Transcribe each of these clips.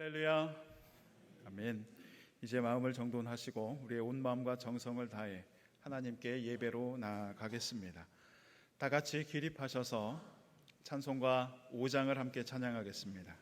할렐루야. 아멘. 이제 마음을 정돈하시고 우리의 온 마음과 정성을 다해 하나님께 예배로 나아가겠습니다. 다 같이 기립하셔서 찬송가 5장을 함께 찬양하겠습니다.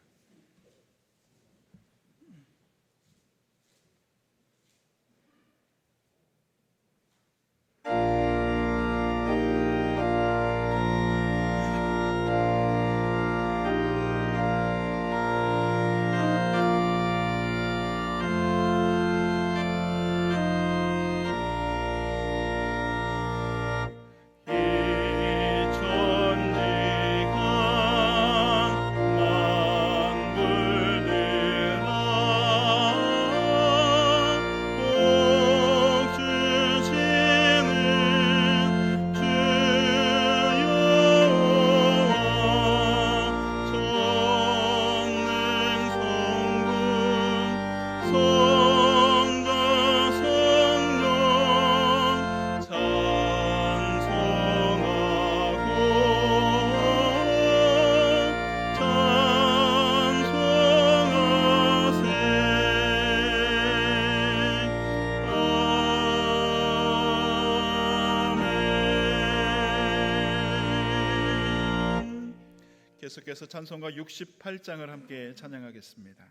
계속해서 찬송가 68장을 함께 찬양하겠습니다.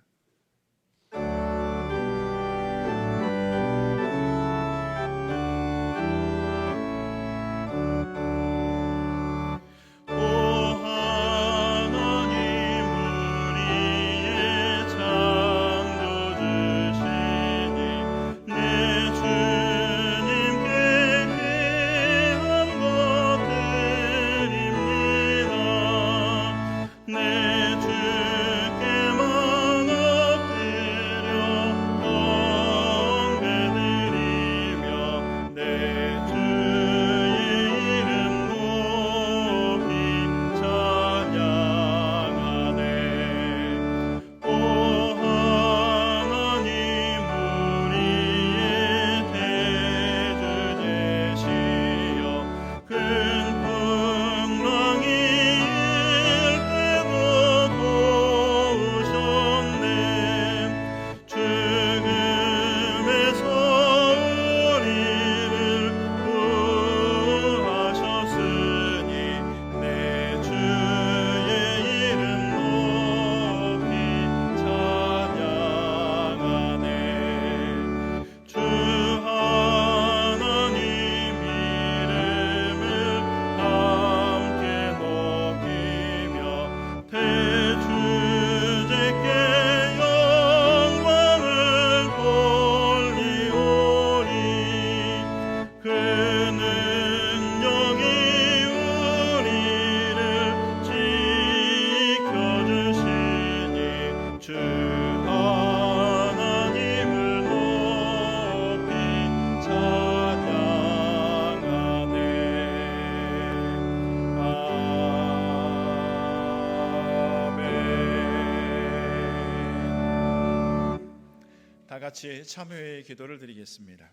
다 같이 참회의 기도를 드리겠습니다.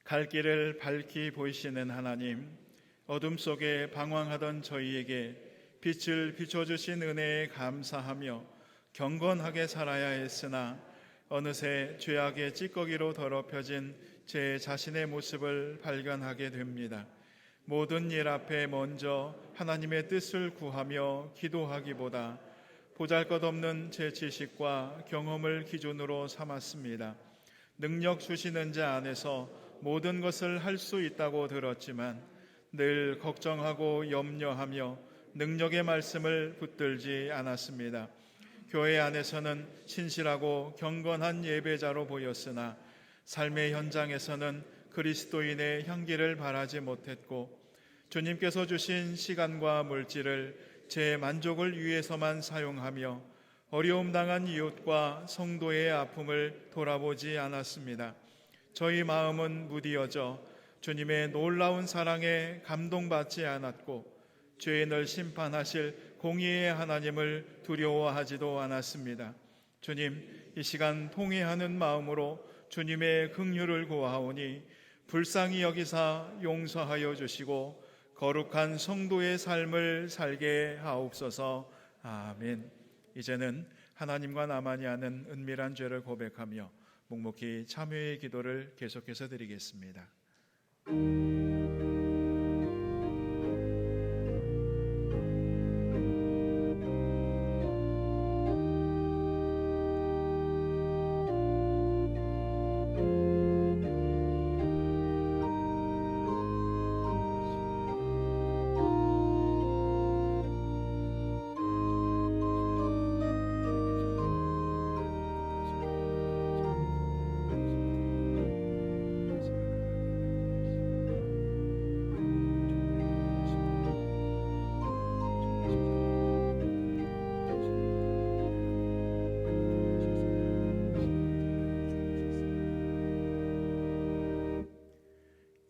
갈 길을 밝히 보이시는 하나님, 어둠 속에 방황하던 저희에게 빛을 비춰주신 은혜에 감사하며 경건하게 살아야 했으나 어느새 죄악의 찌꺼기로 더럽혀진 제 자신의 모습을 발견하게 됩니다. 모든 일 앞에 먼저 하나님의 뜻을 구하며 기도하기보다 보잘것없는 제 지식과 경험을 기준으로 삼았습니다. 능력 주시는 자 안에서 모든 것을 할 수 있다고 들었지만 늘 걱정하고 염려하며 능력의 말씀을 붙들지 않았습니다. 교회 안에서는 신실하고 경건한 예배자로 보였으나 삶의 현장에서는 그리스도인의 향기를 바라지 못했고 주님께서 주신 시간과 물질을 제 만족을 위해서만 사용하며 어려움 당한 이웃과 성도의 아픔을 돌아보지 않았습니다. 저희 마음은 무디어져 주님의 놀라운 사랑에 감동받지 않았고 죄인을 심판하실 공의의 하나님을 두려워하지도 않았습니다. 주님, 이 시간 통회하는 마음으로 주님의 긍휼을 구하오니 불쌍히 여기사 용서하여 주시고 거룩한 성도의 삶을 살게 하옵소서. 아멘. 이제는 하나님과 나만이 아는 은밀한 죄를 고백하며 묵묵히 참회의 기도를 계속해서 드리겠습니다.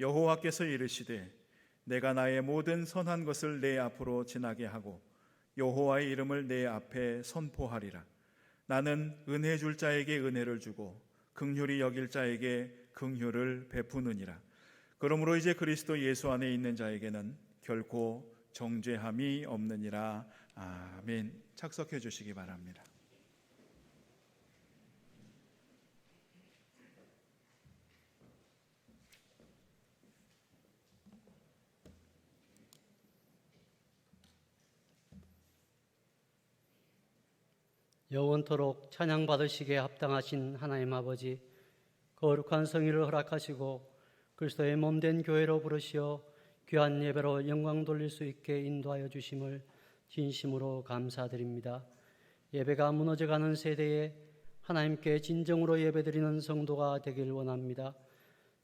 여호와께서 이르시되 내가 나의 모든 선한 것을 내 앞으로 지나게 하고 여호와의 이름을 내 앞에 선포하리라. 나는 은혜 줄 자에게 은혜를 주고 긍휼히 여길 자에게 긍휼을 베푸느니라. 그러므로 이제 그리스도 예수 안에 있는 자에게는 결코 정죄함이 없느니라. 아멘. 착석해 주시기 바랍니다. 영원토록 찬양받으시기에 합당하신 하나님 아버지, 거룩한 성의를 허락하시고 그리스도의 몸된 교회로 부르시어 귀한 예배로 영광 돌릴 수 있게 인도하여 주심을 진심으로 감사드립니다. 예배가 무너져가는 세대에 하나님께 진정으로 예배드리는 성도가 되길 원합니다.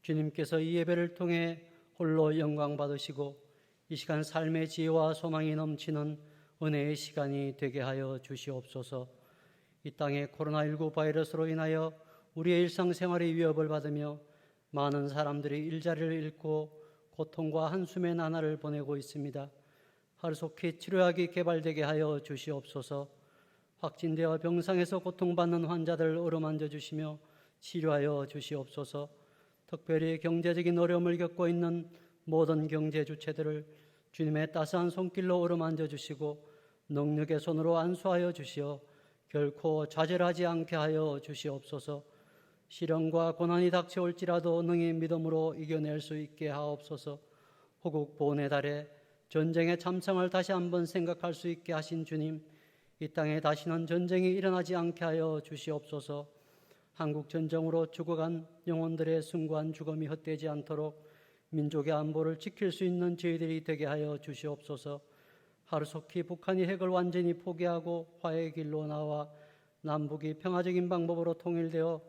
주님께서 이 예배를 통해 홀로 영광 받으시고 이 시간 삶의 지혜와 소망이 넘치는 은혜의 시간이 되게 하여 주시옵소서. 이 땅에 코로나19 바이러스로 인하여 우리의 일상생활이 위협을 받으며 많은 사람들이 일자리를 잃고 고통과 한숨의 나날을 보내고 있습니다. 하루속히 치료약이 개발되게 하여 주시옵소서. 확진되어 병상에서 고통받는 환자들 어루만져 주시며 치료하여 주시옵소서. 특별히 경제적인 어려움을 겪고 있는 모든 경제 주체들을 주님의 따스한 손길로 어루만져 주시고 능력의 손으로 안수하여 주시어 결코 좌절하지 않게 하여 주시옵소서. 시련과 고난이 닥쳐올지라도 능히 믿음으로 이겨낼 수 있게 하옵소서. 호국 보훈의 달에 전쟁의 참상을 다시 한번 생각할 수 있게 하신 주님, 이 땅에 다시는 전쟁이 일어나지 않게 하여 주시옵소서. 한국 전쟁으로 죽어간 영혼들의 숭고한 죽음이 헛되지 않도록 민족의 안보를 지킬 수 있는 저희들이 되게 하여 주시옵소서. 하루속히 북한이 핵을 완전히 포기하고 화해의 길로 나와 남북이 평화적인 방법으로 통일되어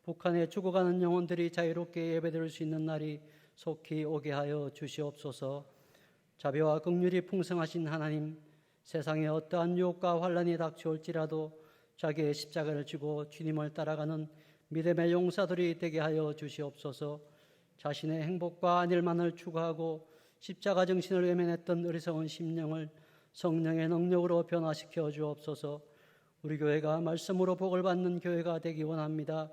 북한에 죽어가는 영혼들이 자유롭게 예배드릴 수 있는 날이 속히 오게 하여 주시옵소서. 자비와 긍휼이 풍성하신 하나님, 세상에 어떠한 유혹과 환란이 닥쳐올지라도 자기의 십자가를 지고 주님을 따라가는 믿음의 용사들이 되게 하여 주시옵소서. 자신의 행복과 안일만을 추구하고 십자가 정신을 외면했던 어리석은 심령을 성령의 능력으로 변화시켜 주옵소서. 우리 교회가 말씀으로 복을 받는 교회가 되기 원합니다.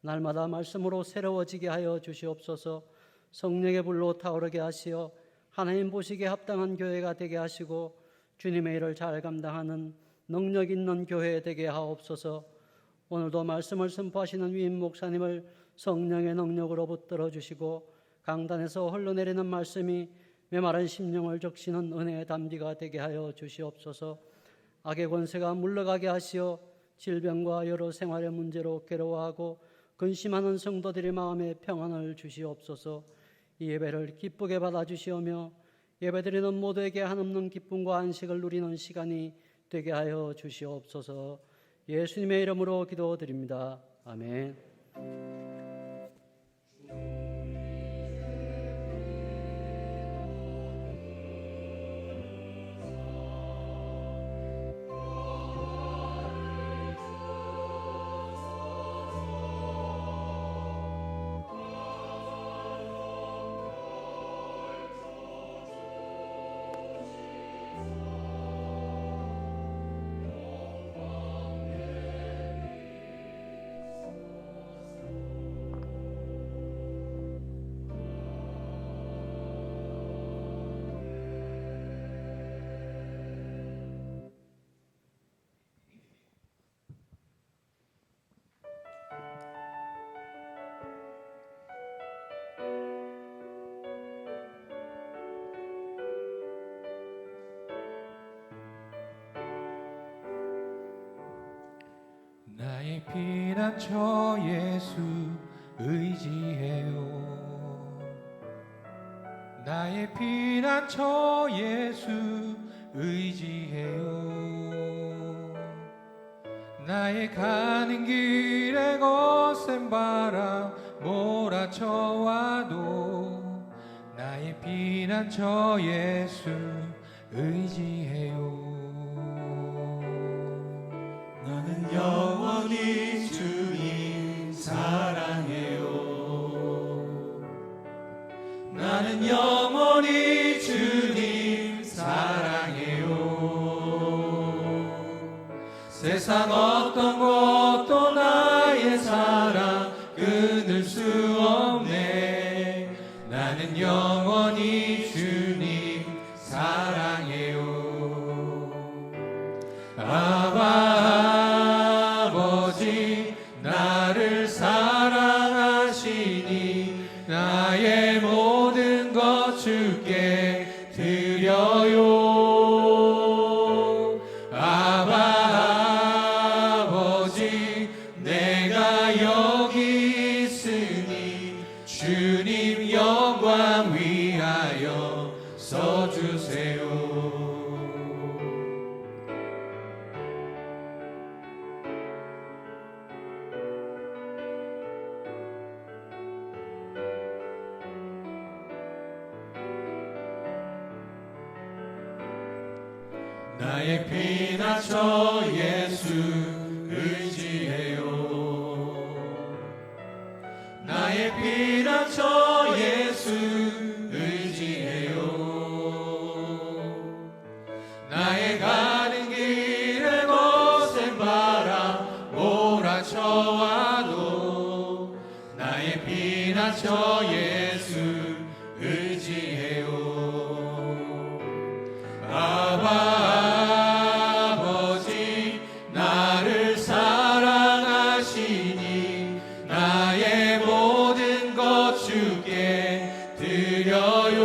날마다 말씀으로 새로워지게 하여 주시옵소서. 성령의 불로 타오르게 하시어 하나님 보시기에 합당한 교회가 되게 하시고 주님의 일을 잘 감당하는 능력 있는 교회 되게 하옵소서. 오늘도 말씀을 선포하시는 위임 목사님을 성령의 능력으로 붙들어 주시고 강단에서 흘러내리는 말씀이 메마른 심령을 적시는 은혜의 담비가 되게 하여 주시옵소서. 악의 권세가 물러가게 하시어 질병과 여러 생활의 문제로 괴로워하고 근심하는 성도들의 마음에 평안을 주시옵소서. 이 예배를 기쁘게 받아주시오며 예배드리는 모두에게 한없는 기쁨과 안식을 누리는 시간이 되게 하여 주시옵소서. 예수님의 이름으로 기도드립니다. 아멘. 나의 피난처 예수 의지해요. 나의 피난처 예수 의지해요. 나의 가는 길에 거센 바람 몰아쳐와도 나의 피난처 예수 의지해요. 나는 영원히 주님 사랑해요. 나는 영원히 주님 사랑해요. 세상 어떤 것도 나의 사랑 끊을 수 없네. 나는 영원히 주님 사랑해요. 아버지 나를 사랑하시니 나의 모든 것 주께 드려요. 아버지 내가 여기 있으니 주님 영광 위하여 써주세요. 나의 피난처 예수 의지해요. 나의 피난처 예수 의지해요. 나의 가는 길에 거센 바람 몰아쳐와도 나의 피난처 예수 의지해요. 아버지 나를 사랑하시니 나의 모든 것 주께 드려요.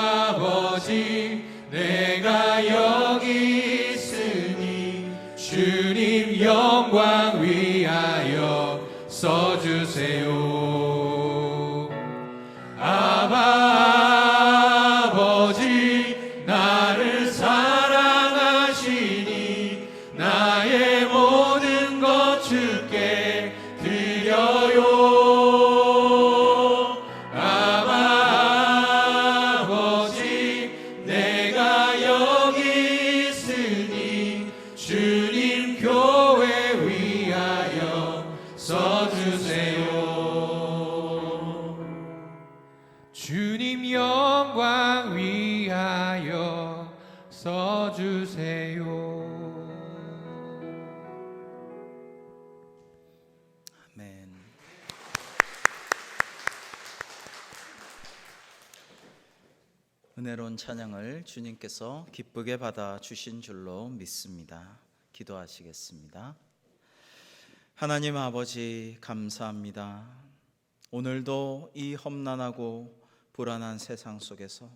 아버지 내가 여기 있으니 주님 영광 위하여 써주세요. 아버지 나를 사랑하시니 나의 모든 것 주께 드려요. 아버지 내가 여기 있으니 주님 교회 위하여 써주세요. 주님 영광 위하여 써주세요. 아멘. 은혜로운 찬양을 주님께서 기쁘게 받아 주신 줄로 믿습니다. 기도하시겠습니다. 하나님 아버지 감사합니다. 오늘도 이 험난하고 불안한 세상 속에서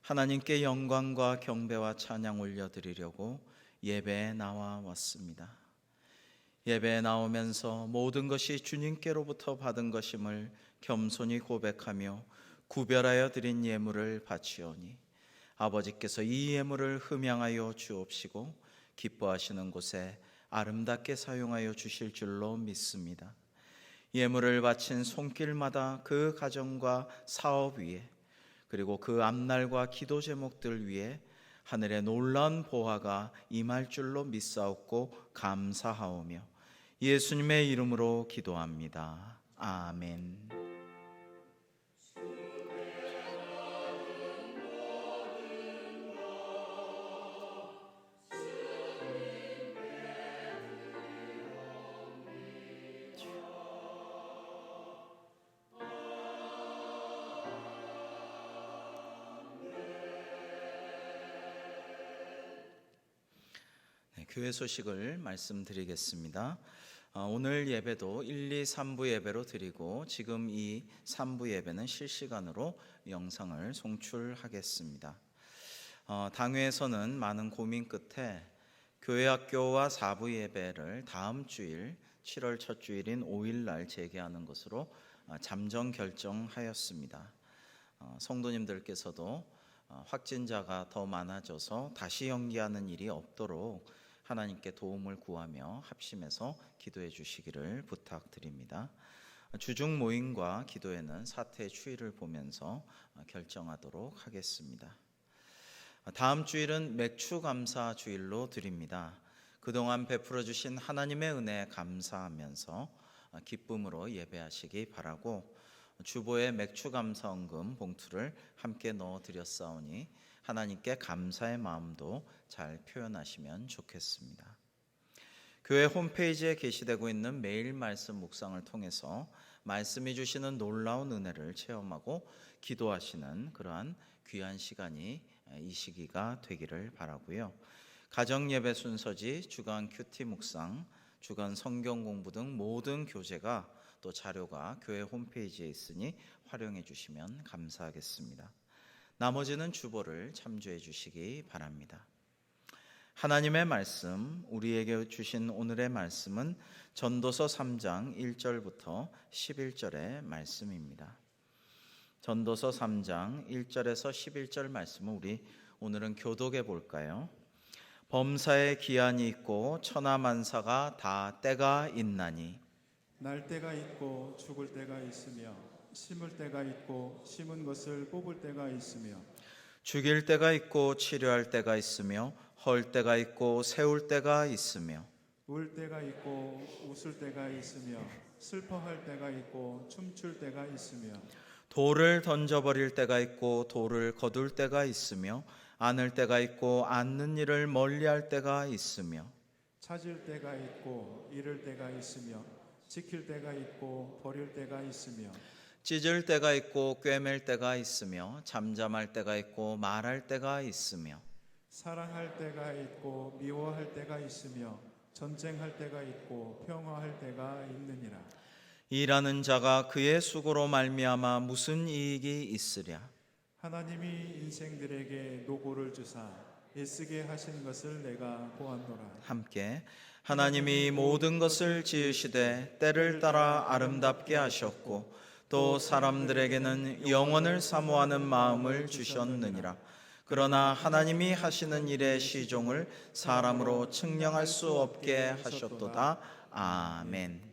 하나님께 영광과 경배와 찬양 올려드리려고 예배에 나와 왔습니다. 예배에 나오면서 모든 것이 주님께로부터 받은 것임을 겸손히 고백하며 구별하여 드린 예물을 바치오니 아버지께서 이 예물을 흠양하여 주옵시고 기뻐하시는 곳에 아름답게 사용하여 주실 줄로 믿습니다. 예물을 바친 손길마다 그 가정과 사업 위에 그리고 그 앞날과 기도 제목들 위에 하늘의 놀라운 보화가 임할 줄로 믿사옵고 감사하오며 예수님의 이름으로 기도합니다. 아멘. 교회 소식을 말씀드리겠습니다. 오늘 예배도 1, 2, 3부 예배로 드리고 지금 이 3부 예배는 실시간으로 영상을 송출하겠습니다. 당회에서는 많은 고민 끝에 교회학교와 사부 예배를 다음 주일 7월 첫 주일인 5일 날 재개하는 것으로 잠정 결정하였습니다. 성도님들께서도 확진자가 더 많아져서 다시 연기하는 일이 없도록 하나님께 도움을 구하며 합심해서 기도해 주시기를 부탁드립니다. 주중 모임과 기도회는 사태의 추이를 보면서 결정하도록 하겠습니다. 다음 주일은 맥추 감사 주일로 드립니다. 그동안 베풀어 주신 하나님의 은혜에 감사하면서 기쁨으로 예배하시기 바라고, 주보에 맥추 감사 헌금 봉투를 함께 넣어 드렸사오니 하나님께 감사의 마음도 잘 표현하시면 좋겠습니다. 교회 홈페이지에 게시되고 있는 매일 말씀 묵상을 통해서 말씀이 주시는 놀라운 은혜를 체험하고 기도하시는 그러한 귀한 시간이 이 시기가 되기를 바라고요. 가정 예배 순서지, 주간 큐티 묵상, 주간 성경 공부 등 모든 교재가 또 자료가 교회 홈페이지에 있으니 활용해 주시면 감사하겠습니다. 나머지는 주보를 참조해 주시기 바랍니다. 하나님의 말씀, 우리에게 주신 오늘의 말씀은 전도서 3장 1절부터 11절의 말씀입니다. 전도서 3장 1절에서 11절 말씀을 우리 오늘은 교독해 볼까요? 범사에 기한이 있고 천하만사가 다 때가 있나니, 날 때가 있고 죽을 때가 있으며 심을 때가 있고 심은 것을 뽑을 때가 있으며 죽일 때가 있고 치료할 때가 있으며 헐 때가 있고 세울 때가 있으며 울 때가 있고 웃을 때가 있으며 슬퍼할 때가 있고 춤출 때가 있으며 돌을 던져버릴 때가 있고 돌을 거둘 때가 있으며 안을 때가 있고 앉는 일을 멀리할 때가 있으며 찾을 때가 있고 잃을 때가 있으며 지킬 때가 있고 버릴 때가 있으며 찢을 때가 있고 꿰맬 때가 있으며 잠잠할 때가 있고 말할 때가 있으며 사랑할 때가 있고 미워할 때가 있으며 전쟁할 때가 있고 평화할 때가 있느니라. 일하는 자가 그의 수고로 말미암아 무슨 이익이 있으랴. 하나님이 인생들에게 노고를 주사 애쓰게 하신 것을 내가 보았노라. 함께 하나님이 모든 것을 지으시되 때를 따라 아름답게 하셨고 또 사람들에게는 영원을 사모하는 마음을 주셨느니라. 그러나 하나님이 하시는 일의 시종을 사람으로 측량할 수 없게 하셨도다. 아멘.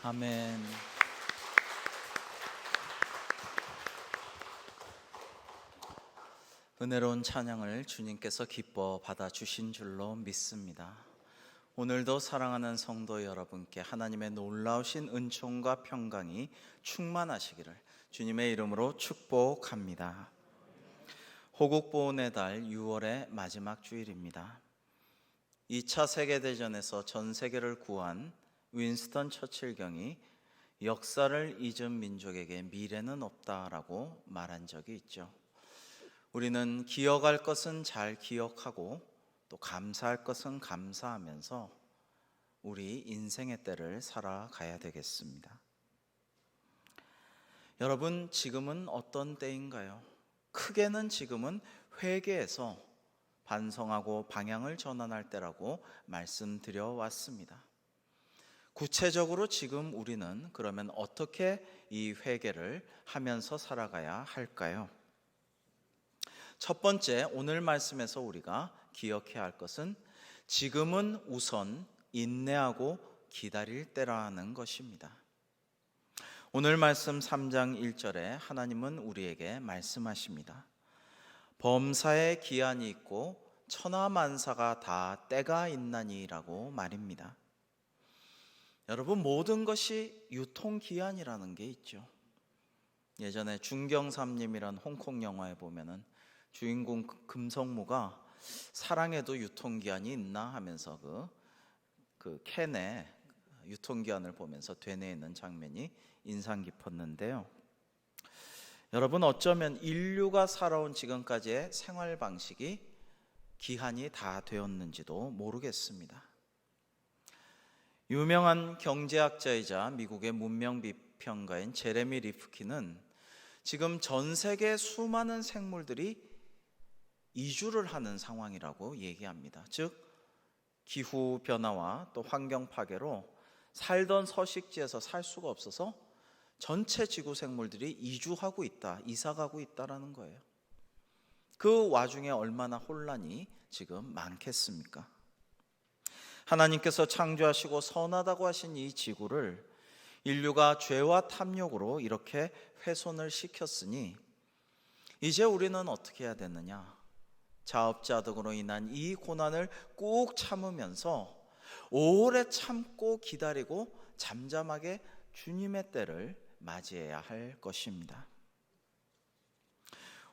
아멘. 은혜로운 찬양을 주님께서 기뻐 받아주신 줄로 믿습니다. 오늘도 사랑하는 성도 여러분께 하나님의 놀라우신 은총과 평강이 충만하시기를 주님의 이름으로 축복합니다. 호국보훈의 달 6월의 마지막 주일입니다. 2차 세계대전에서 전 세계를 구한 윈스턴 처칠경이 역사를 잊은 민족에게 미래는 없다라고 말한 적이 있죠. 우리는 기억할 것은 잘 기억하고 또 감사할 것은 감사하면서 우리 인생의 때를 살아가야 되겠습니다. 여러분, 지금은 어떤 때인가요? 크게는 지금은 회개해서 반성하고 방향을 전환할 때라고 말씀드려 왔습니다. 구체적으로 지금 우리는 그러면 어떻게 이 회개를 하면서 살아가야 할까요? 첫 번째, 오늘 말씀에서 우리가 기억해야 할 것은 지금은 우선 인내하고 기다릴 때라는 것입니다. 오늘 말씀 3장 1절에 하나님은 우리에게 말씀하십니다. 범사에 기한이 있고 천하만사가 다 때가 있나니라고 말입니다. 여러분, 모든 것이 유통기한이라는 게 있죠. 예전에 중경삼림이란 홍콩 영화에 보면은 주인공 금성무가 사랑에도 유통기한이 있나 하면서 그 캔의 유통기한을 보면서 되뇌이는 장면이 인상 깊었는데요. 여러분, 어쩌면 인류가 살아온 지금까지의 생활 방식이 기한이 다 되었는지도 모르겠습니다. 유명한 경제학자이자 미국의 문명 비평가인 제레미 리프킨은 지금 전 세계 수많은 생물들이 이주를 하는 상황이라고 얘기합니다. 즉, 기후 변화와 또 환경 파괴로 살던 서식지에서 살 수가 없어서 전체 지구 생물들이 이주하고 있다, 이사가고 있다라는 거예요. 그 와중에 얼마나 혼란이 지금 많겠습니까? 하나님께서 창조하시고 선하다고 하신 이 지구를 인류가 죄와 탐욕으로 이렇게 훼손을 시켰으니 이제 우리는 어떻게 해야 되느냐? 자업자득으로 인한 이 고난을 꾹 참으면서 오래 참고 기다리고 잠잠하게 주님의 때를 맞이해야 할 것입니다.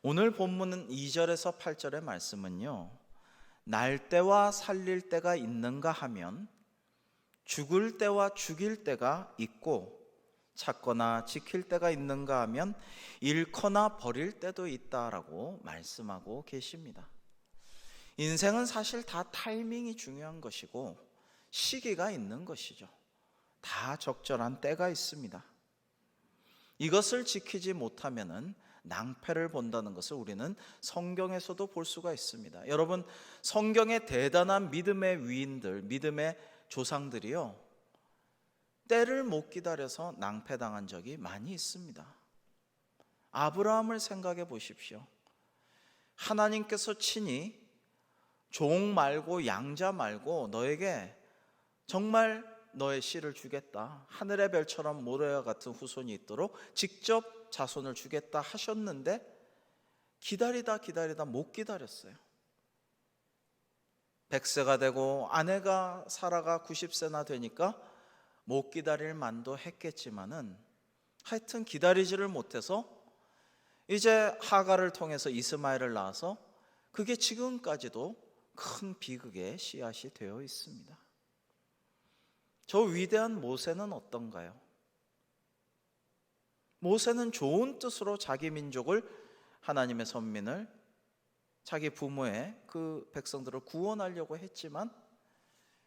오늘 본문은 2절에서 8절의 말씀은요, 날 때와 살릴 때가 있는가 하면 죽을 때와 죽일 때가 있고 찾거나 지킬 때가 있는가 하면 잃거나 버릴 때도 있다라고 말씀하고 계십니다. 인생은 사실 다 타이밍이 중요한 것이고 시기가 있는 것이죠. 다 적절한 때가 있습니다. 이것을 지키지 못하면은 낭패를 본다는 것을 우리는 성경에서도 볼 수가 있습니다. 여러분, 성경의 대단한 믿음의 위인들, 믿음의 조상들이요, 때를 못 기다려서 낭패당한 적이 많이 있습니다. 아브라함을 생각해 보십시오. 하나님께서 친히 종 말고 양자 말고 너에게 정말 너의 씨를 주겠다, 하늘의 별처럼 모래와 같은 후손이 있도록 직접 자손을 주겠다 하셨는데 기다리다 못 기다렸어요. 100세가 되고 아내가 사라가 90세나 되니까 못 기다릴 만도 했겠지만은 하여튼 기다리지를 못해서 이제 하가를 통해서 이스마엘을 낳아서 그게 지금까지도 큰 비극의 씨앗이 되어 있습니다. 저 위대한 모세는 어떤가요? 모세는 좋은 뜻으로 자기 민족을, 하나님의 선민을, 자기 부모의 그 백성들을 구원하려고 했지만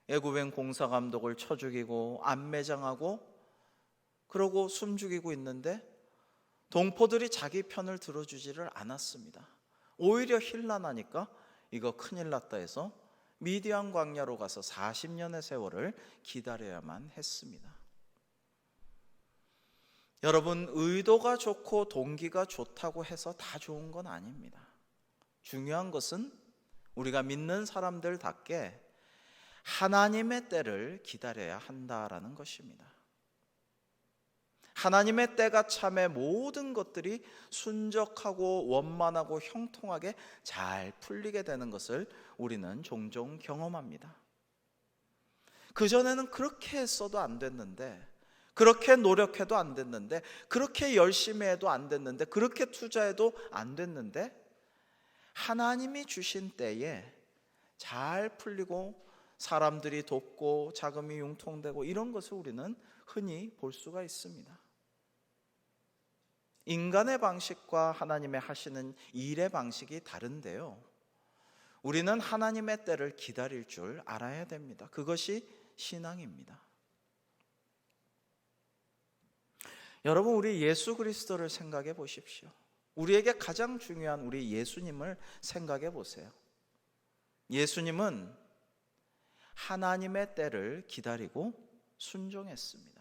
애굽행 공사감독을 쳐 죽이고 안매장하고 그러고 숨죽이고 있는데 동포들이 자기 편을 들어주지를 않았습니다. 오히려 힐난하니까 이거 큰일 났다 해서 미디안 광야로 가서 40년의 세월을 기다려야만 했습니다. 여러분, 의도가 좋고 동기가 좋다고 해서 다 좋은 건 아닙니다. 중요한 것은 우리가 믿는 사람들답게 하나님의 때를 기다려야 한다라는 것입니다. 하나님의 때가 참에 모든 것들이 순적하고 원만하고 형통하게 잘 풀리게 되는 것을 우리는 종종 경험합니다. 그전에는 그렇게 했어도 안 됐는데, 그렇게 노력해도 안 됐는데, 그렇게 열심히 해도 안 됐는데, 그렇게 투자해도 안 됐는데, 하나님이 주신 때에 잘 풀리고 사람들이 돕고 자금이 융통되고 이런 것을 우리는 흔히 볼 수가 있습니다. 인간의 방식과 하나님의 하시는 일의 방식이 다른데요, 우리는 하나님의 때를 기다릴 줄 알아야 됩니다. 그것이 신앙입니다. 여러분, 우리 예수 그리스도를 생각해 보십시오. 우리에게 가장 중요한 우리 예수님을 생각해 보세요. 예수님은 하나님의 때를 기다리고 순종했습니다.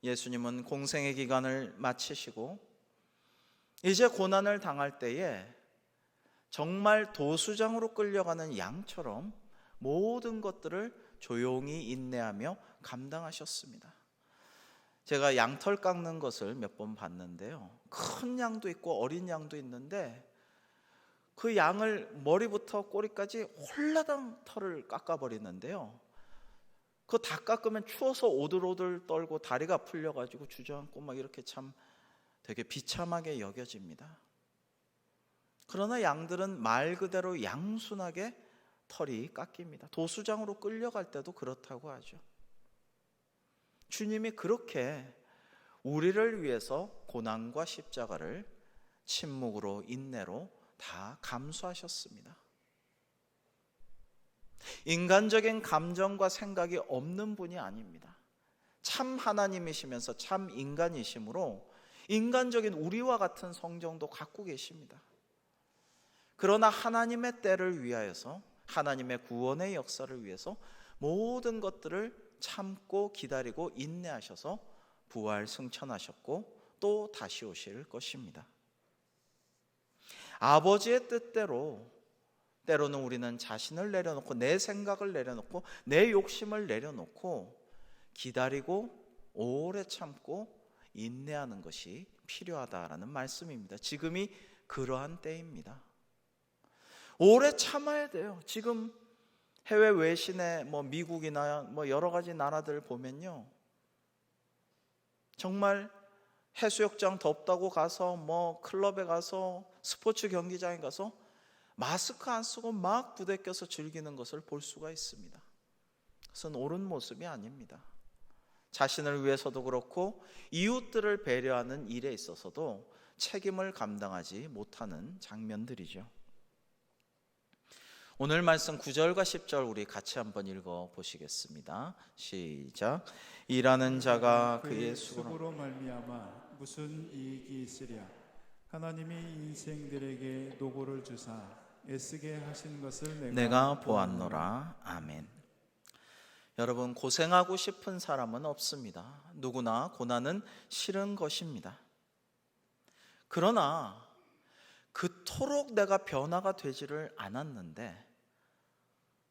예수님은 공생의 기간을 마치시고 이제 고난을 당할 때에 정말 도수장으로 끌려가는 양처럼 모든 것들을 조용히 인내하며 감당하셨습니다. 제가 양털 깎는 것을 몇 번 봤는데요, 큰 양도 있고 어린 양도 있는데 그 양을 머리부터 꼬리까지 홀라당 털을 깎아버리는데요, 그거 다 깎으면 추워서 오들오들 떨고 다리가 풀려가지고 주저앉고 막 이렇게 참 되게 비참하게 여겨집니다. 그러나 양들은 말 그대로 양순하게 털이 깎입니다. 도수장으로 끌려갈 때도 그렇다고 하죠. 주님이 그렇게 우리를 위해서 고난과 십자가를 침묵으로 인내로 다 감수하셨습니다. 인간적인 감정과 생각이 없는 분이 아닙니다. 참 하나님이시면서 참 인간이시므로 인간적인 우리와 같은 성정도 갖고 계십니다. 그러나 하나님의 때를 위하여서, 하나님의 구원의 역사를 위해서 모든 것들을 참고 기다리고 인내하셔서 부활 승천하셨고 또 다시 오실 것입니다. 아버지의 뜻대로 때로는 우리는 자신을 내려놓고 내 생각을 내려놓고 내 욕심을 내려놓고 기다리고 오래 참고 인내하는 것이 필요하다라는 말씀입니다. 지금이 그러한 때입니다. 오래 참아야 돼요. 지금 해외 외신에 미국이나 여러 가지 나라들 보면요, 정말 해수욕장 덥다고 가서 클럽에 가서 스포츠 경기장에 가서 마스크 안 쓰고 막 부대껴서 즐기는 것을 볼 수가 있습니다. 그것은 옳은 모습이 아닙니다. 자신을 위해서도 그렇고 이웃들을 배려하는 일에 있어서도 책임을 감당하지 못하는 장면들이죠. 오늘 말씀 9절과 10절 우리 같이 한번 읽어 보시겠습니다. 시작. 일하는 자가 그의 수고로 말미암아 무슨 이익이 있으랴. 하나님이 인생들에게 노고를 주사 애쓰게 하신 것을 내가 보았노라. 아멘. 여러분, 고생하고 싶은 사람은 없습니다. 누구나 고난은 싫은 것입니다. 그러나 그토록 내가 변화가 되지를 않았는데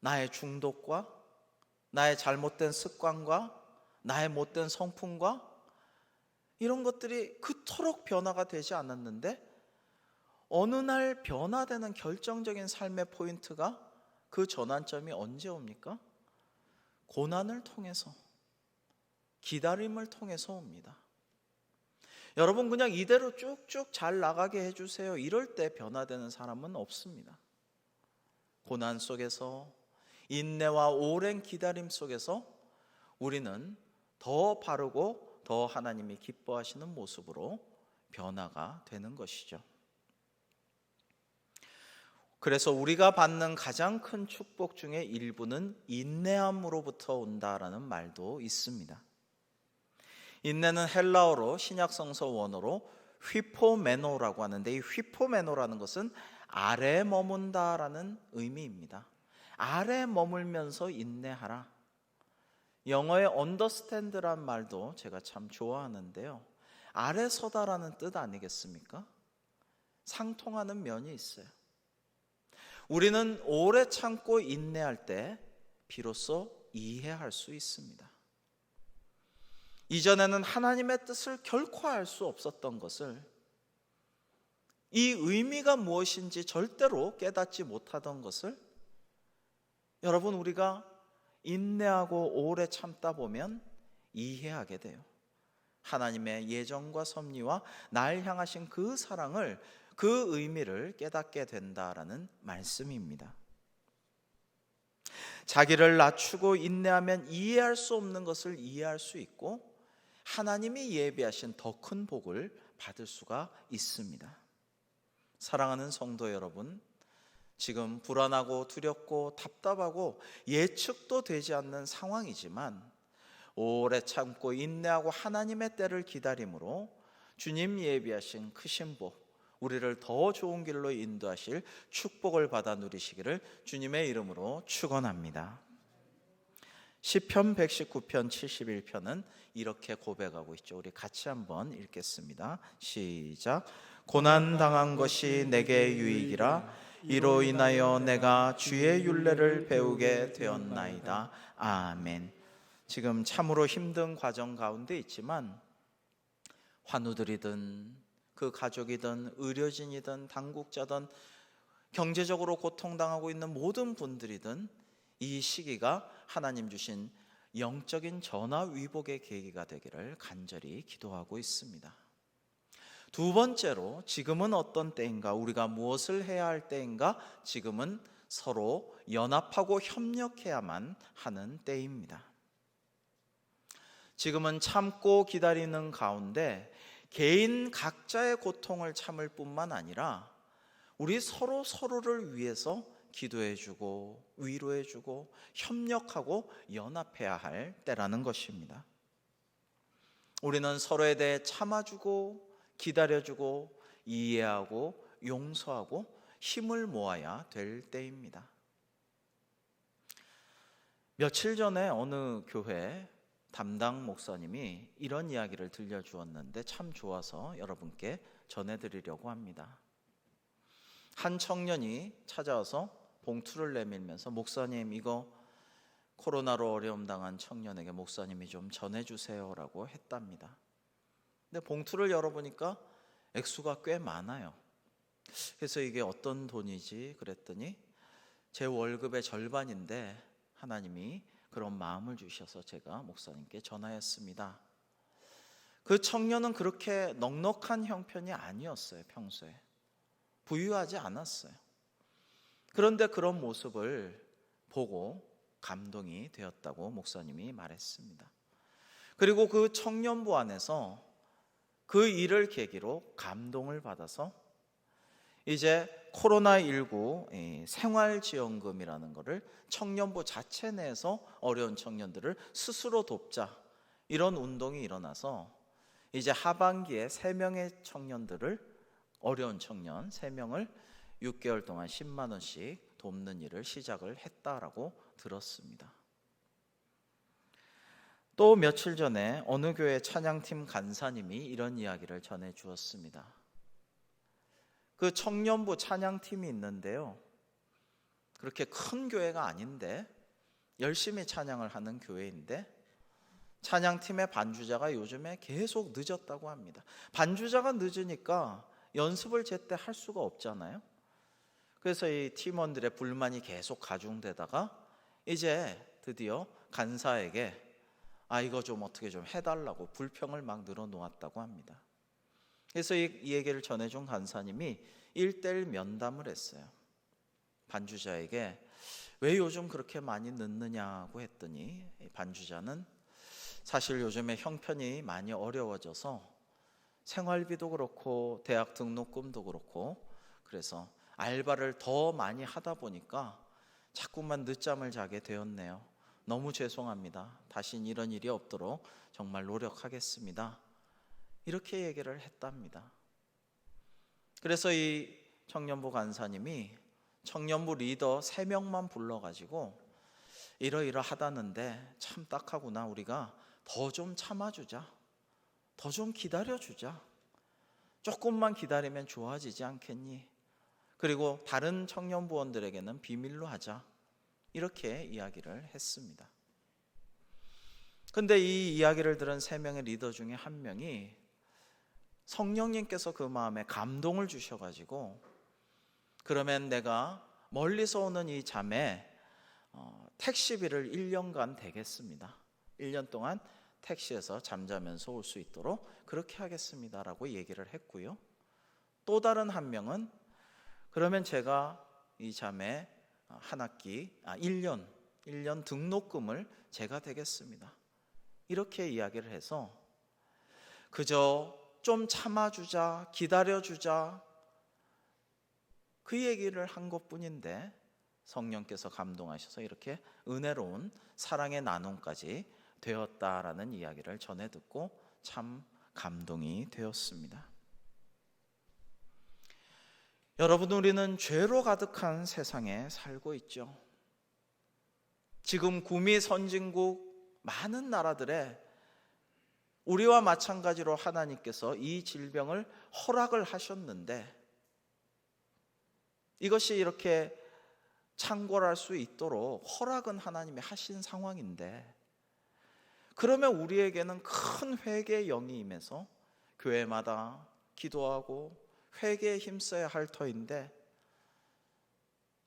나의 중독과 나의 잘못된 습관과 나의 못된 성품과 이런 것들이 그토록 변화가 되지 않았는데 어느 날 변화되는 결정적인 삶의 포인트가, 그 전환점이 언제 옵니까? 고난을 통해서, 기다림을 통해서 옵니다. 여러분, 그냥 이대로 쭉쭉 잘 나가게 해주세요, 이럴 때 변화되는 사람은 없습니다. 고난 속에서, 인내와 오랜 기다림 속에서 우리는 더 바르고 더 하나님이 기뻐하시는 모습으로 변화가 되는 것이죠. 그래서 우리가 받는 가장 큰 축복 중에 일부는 인내함으로부터 온다라는 말도 있습니다. 인내는 헬라어로, 신약성서 원어로 휘포메노라고 하는데, 이 휘포메노라는 것은 아래에 머문다라는 의미입니다. 아래에 머물면서 인내하라. 영어의 understand란 말도 제가 참 좋아하는데요, 아래 서다라는 뜻 아니겠습니까? 상통하는 면이 있어요. 우리는 오래 참고 인내할 때 비로소 이해할 수 있습니다. 이전에는 하나님의 뜻을 결코 알 수 없었던 것을, 이 의미가 무엇인지 절대로 깨닫지 못하던 것을 여러분 우리가 인내하고 오래 참다 보면 이해하게 돼요. 하나님의 예정과 섭리와 날 향하신 그 사랑을, 그 의미를 깨닫게 된다라는 말씀입니다. 자기를 낮추고 인내하면 이해할 수 없는 것을 이해할 수 있고 하나님이 예비하신 더 큰 복을 받을 수가 있습니다. 사랑하는 성도 여러분, 지금 불안하고 두렵고 답답하고 예측도 되지 않는 상황이지만 오래 참고 인내하고 하나님의 때를 기다림으로 주님 예비하신 크신 복, 우리를 더 좋은 길로 인도하실 축복을 받아 누리시기를 주님의 이름으로 축원합니다. 시편 119편 71편은 이렇게 고백하고 있죠. 우리 같이 한번 읽겠습니다. 시작. 고난 당한 것이 내게 유익이라 이로 인하여 내가 주의 율례를 배우게 되었나이다. 아멘. 지금 참으로 힘든 과정 가운데 있지만 환우들이든 그 가족이든 의료진이든 당국자든 경제적으로 고통당하고 있는 모든 분들이든 이 시기가 하나님 주신 영적인 전화위복의 계기가 되기를 간절히 기도하고 있습니다. 두 번째로, 지금은 어떤 때인가, 우리가 무엇을 해야 할 때인가, 지금은 서로 연합하고 협력해야만 하는 때입니다. 지금은 참고 기다리는 가운데 개인 각자의 고통을 참을 뿐만 아니라 우리 서로를 위해서 기도해주고 위로해주고 협력하고 연합해야 할 때라는 것입니다. 우리는 서로에 대해 참아주고 기다려주고 이해하고 용서하고 힘을 모아야 될 때입니다. 며칠 전에 어느 교회 담당 목사님이 이런 이야기를 들려주었는데 참 좋아서 여러분께 전해드리려고 합니다. 한 청년이 찾아와서 봉투를 내밀면서 목사님, 이거 코로나로 어려움 당한 청년에게 목사님이 좀 전해주세요라고 했답니다. 근데 봉투를 열어보니까 액수가 꽤 많아요. 그래서 이게 어떤 돈이지 그랬더니 제 월급의 절반인데 하나님이 그런 마음을 주셔서 제가 목사님께 전하였습니다. 그 청년은 그렇게 넉넉한 형편이 아니었어요. 평소에 부유하지 않았어요. 그런데 그런 모습을 보고 감동이 되었다고 목사님이 말했습니다. 그리고 그 청년부 안에서 그 일을 계기로 감동을 받아서 이제 코로나19 생활지원금이라는 것을 청년부 자체 내에서 어려운 청년들을 스스로 돕자, 이런 운동이 일어나서 이제 하반기에 3명의 청년들을, 어려운 청년 3명을 6개월 동안 10만 원씩 돕는 일을 시작을 했다라고 들었습니다. 또 며칠 전에 어느 교회 찬양팀 간사님이 이런 이야기를 전해 주었습니다. 그 청년부 찬양팀이 있는데요, 그렇게 큰 교회가 아닌데 열심히 찬양을 하는 교회인데 찬양팀의 반주자가 요즘에 계속 늦었다고 합니다. 반주자가 늦으니까 연습을 제때 할 수가 없잖아요. 그래서 이 팀원들의 불만이 계속 가중되다가 이제 드디어 간사에게 이거 좀 어떻게 좀 해달라고 불평을 막 늘어놓았다고 합니다. 그래서 이 얘기를 전해준 간사님이 1:1 면담을 했어요. 반주자에게 왜 요즘 그렇게 많이 늦느냐고 했더니 반주자는 사실 요즘에 형편이 많이 어려워져서 생활비도 그렇고 대학 등록금도 그렇고 그래서 알바를 더 많이 하다 보니까 자꾸만 늦잠을 자게 되었네요. 너무 죄송합니다. 다신 이런 일이 없도록 정말 노력하겠습니다. 이렇게 얘기를 했답니다. 그래서 이 청년부 간사님이 청년부 리더 3명만 불러가지고 이러이러하다는데 참 딱하구나, 우리가 더 좀 참아주자, 더 좀 기다려주자, 조금만 기다리면 좋아지지 않겠니? 그리고 다른 청년부원들에게는 비밀로 하자, 이렇게 이야기를 했습니다. 근데 이 이야기를 들은 3명의 리더 중에 한 명이 성령님께서 그 마음에 감동을 주셔가지고, 그러면 내가 멀리서 오는 이 자매 택시비를 1년간 대겠습니다. 1년 동안 택시에서 잠자면서 올 수 있도록 그렇게 하겠습니다라고 얘기를 했고요. 또 다른 한 명은 그러면 제가 이 자매 한 학기 1년 등록금을 제가 대겠습니다. 이렇게 이야기를 해서 그저 좀 참아주자, 기다려주자, 그 얘기를 한 것뿐인데 성령께서 감동하셔서 이렇게 은혜로운 사랑의 나눔까지 되었다라는 이야기를 전해 듣고 참 감동이 되었습니다. 여러분, 우리는 죄로 가득한 세상에 살고 있죠. 지금 구미 선진국 많은 나라들에 우리와 마찬가지로 하나님께서 이 질병을 허락을 하셨는데, 이것이 이렇게 창궐할 수 있도록 허락은 하나님이 하신 상황인데, 그러면 우리에게는 큰 회개의 영이 임해서 교회마다 기도하고 회개에 힘써야 할 터인데,